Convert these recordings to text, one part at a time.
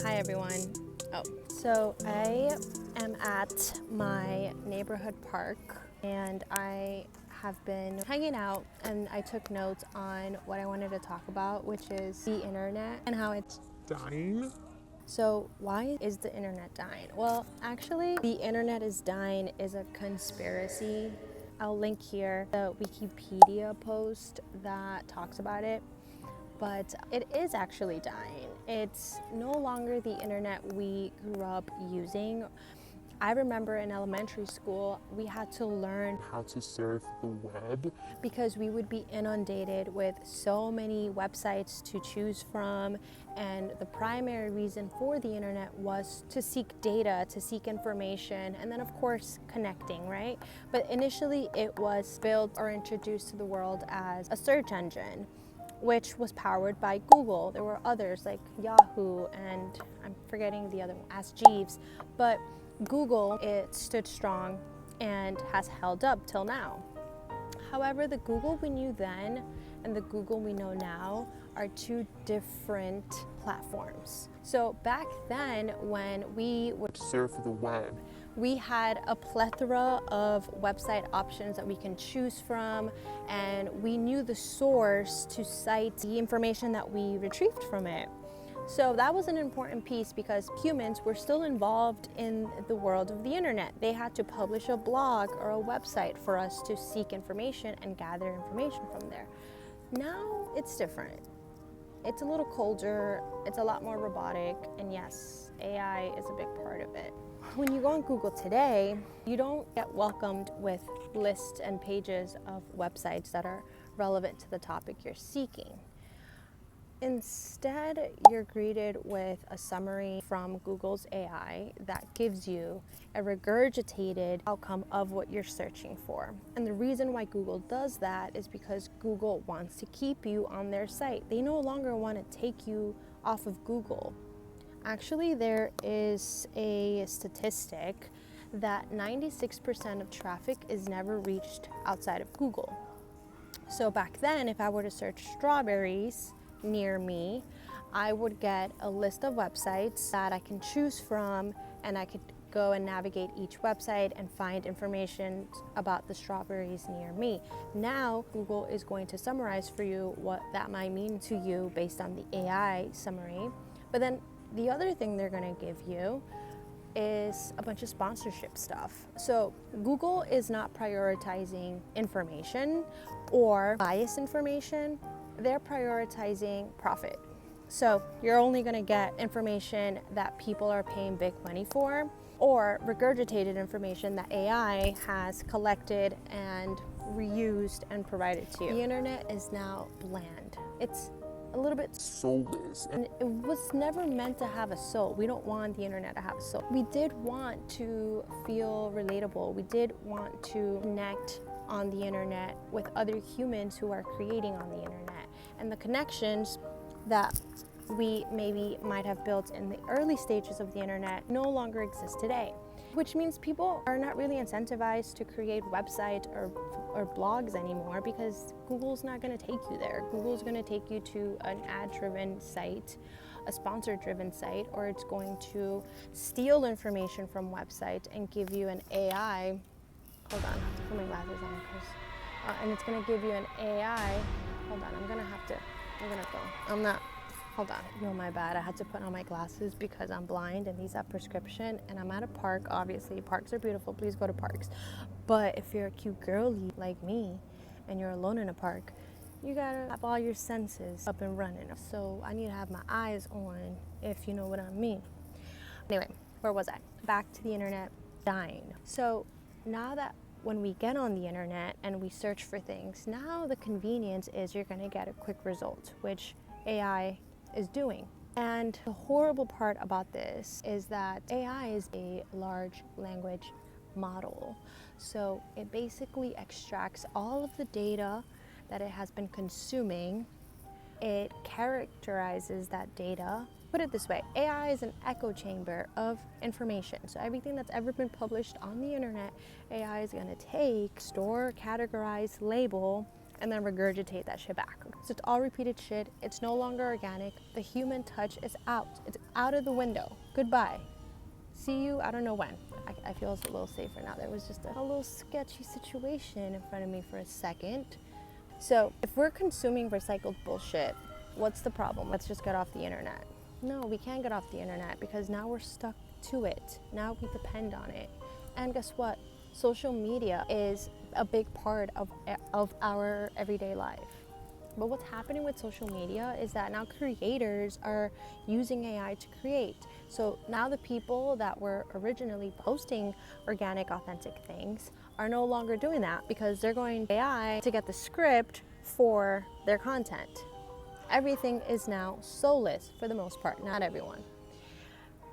Hi everyone. So I am at my neighborhood park and I have been hanging out and I took notes on what I wanted to talk about, which is the internet and how it's dying. So why is the internet dying? Well, actually, the internet is dying is a conspiracy. I'll link here the Wikipedia post that talks about it. But it is actually dying. It's no longer the internet we grew up using. I remember in elementary school, we had to learn How to surf the web. because we would be inundated with so many websites to choose from. And the primary reason for the internet was to seek data, to seek information, and then of course connecting, right? But initially it was built or introduced to the world as a search engine, which was powered by Google. There were others like Yahoo and I'm forgetting the other one, Ask Jeeves. But Google, it stood strong and has held up till now. However, the Google we knew then and the Google we know now are two different platforms. So back then when we would Surf the web. we had a plethora of website options that we can choose from, and we knew the source to cite the information that we retrieved from it. So that was an important piece because humans were still involved in the world of the internet. They had to publish a blog or a website for us to seek information and gather information from there. Now it's different. It's a little colder, it's a lot more robotic, and yes, AI is a big part of it. When you go on Google today, you don't get welcomed with lists and pages of websites that are relevant to the topic you're seeking. Instead, you're greeted with a summary from Google's AI that gives you a regurgitated outcome of what you're searching for. And the reason why Google does that is because Google wants to keep you on their site. They no longer want to take you off of Google. Actually, there is a statistic that 96% of traffic is never reached outside of Google. So back then, if I were to search strawberries near me, I would get a list of websites that I can choose from, and I could go and navigate each website and find information about the strawberries near me. Now, Google is going to summarize for you what that might mean to you based on the AI summary. But then the other thing they're going to give you is a bunch of sponsorship stuff. So Google is not prioritizing information or biased information. They're prioritizing profit. So you're only going to get information that people are paying big money for, or regurgitated information that AI has collected and reused and provided to you. The internet is now bland. It's a little bit Soulless. and it was never meant to have a soul. We don't want the internet to have a soul. We did want to feel relatable. We did want to connect on the internet with other humans who are creating on the internet. And the connections that we maybe might have built in the early stages of the internet no longer exist today, which means people are not really incentivized to create websites or blogs anymore because Google's not going to take you there. Google's going to take you to an ad-driven site, a sponsor-driven site, or it's going to steal information from websites and give you an AI. Hold on, I have to put my glasses on because, and it's going to give you an AI. Hold on, I'm going to go. Hold on. No, my bad. I had to put on my glasses because I'm blind and these have prescription and I'm at a park. Obviously, parks are beautiful. Please go to parks. But if you're a cute girly like me and you're alone in a park, you gotta have all your senses up and running. So I need to have my eyes on, if you know what I mean. Anyway, where was I? Back to the internet dying. So now that when we get on the internet and we search for things, now the convenience is you're gonna get a quick result, which AI is doing. And the horrible part about this is that AI is a large language model. So it basically extracts all of the data that it has been consuming. It characterizes that data. Put it this way, AI is an echo chamber of information. So everything that's ever been published on the internet, AI is going to take, store, categorize, label, and then regurgitate that shit back. So it's all repeated shit. It's no longer organic. The human touch is out. It's out of the window. Goodbye. See you, I don't know when. I feel it's a little safer now. There was just a little sketchy situation in front of me for a second. So if we're consuming recycled bullshit, what's the problem? Let's just get off the internet. No, we can't get off the internet because now we're stuck to it. Now we depend on it. And guess what? Social media is a big part of our everyday life. But what's happening with social media is that now creators are using AI to create. So now the people that were originally posting organic, authentic things are no longer doing that because they're going to AI to get the script for their content. Everything is now soulless for the most part, not everyone.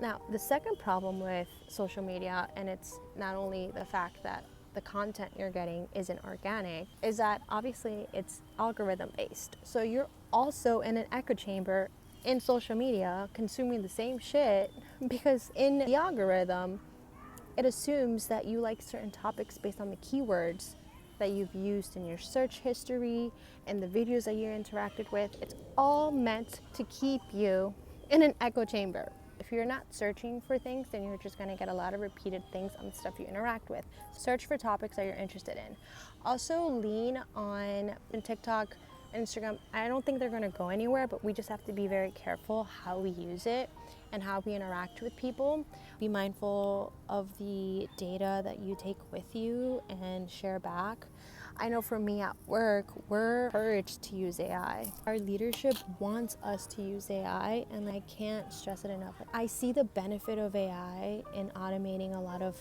Now, the second problem with social media, and it's not only the fact that the content you're getting isn't organic, is that obviously it's algorithm based. So you're also in an echo chamber in social media consuming the same shit because in the algorithm, it assumes that you like certain topics based on the keywords that you've used in your search history and the videos that you interacted with. It's all meant to keep you in an echo chamber. If you're not searching for things, then you're just gonna get a lot of repeated things on the stuff you interact with. Search for topics that you're interested in. Also lean on TikTok, Instagram. I don't think they're gonna go anywhere, but we just have to be very careful how we use it and how we interact with people. Be mindful of the data that you take with you and share back. I know for me at work, we're encouraged to use AI. Our leadership wants us to use AI, and I can't stress it enough. I see the benefit of AI in automating a lot of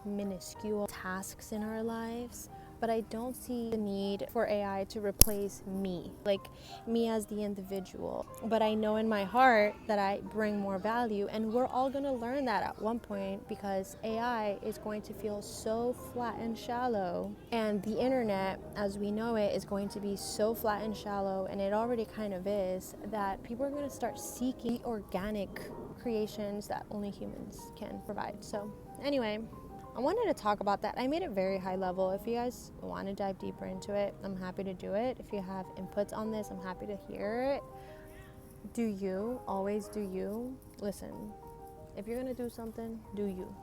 minuscule tasks in our lives, but I don't see the need for AI to replace me, like me as the individual. But I know in my heart that I bring more value, and we're all gonna learn that at one point because AI is going to feel so flat and shallow, and the internet as we know it is going to be so flat and shallow, and it already kind of is, that people are gonna start seeking organic creations that only humans can provide. So anyway, I wanted to talk about that. I made it very high level. If you guys want to dive deeper into it, I'm happy to do it. If you have inputs on this, I'm happy to hear it. Do you. Always do you. Listen, if you're going to do something, do you.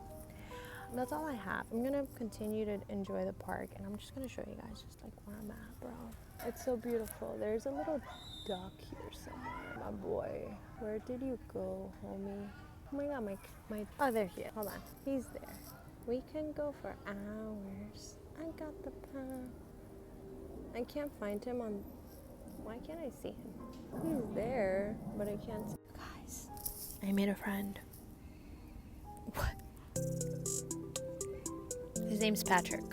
That's all I have. I'm going to continue to enjoy the park, and I'm just going to show you guys just like where I'm at, bro. It's so beautiful. There's a little duck here somewhere. My boy. Where did you go, homie? Oh my God, oh, there he is. Hold on. He's there. We can go for hours. I got the power. I can't find him on... Why can't I see him? He's there, but I can't see... Guys, I made a friend. What? His name's Patrick.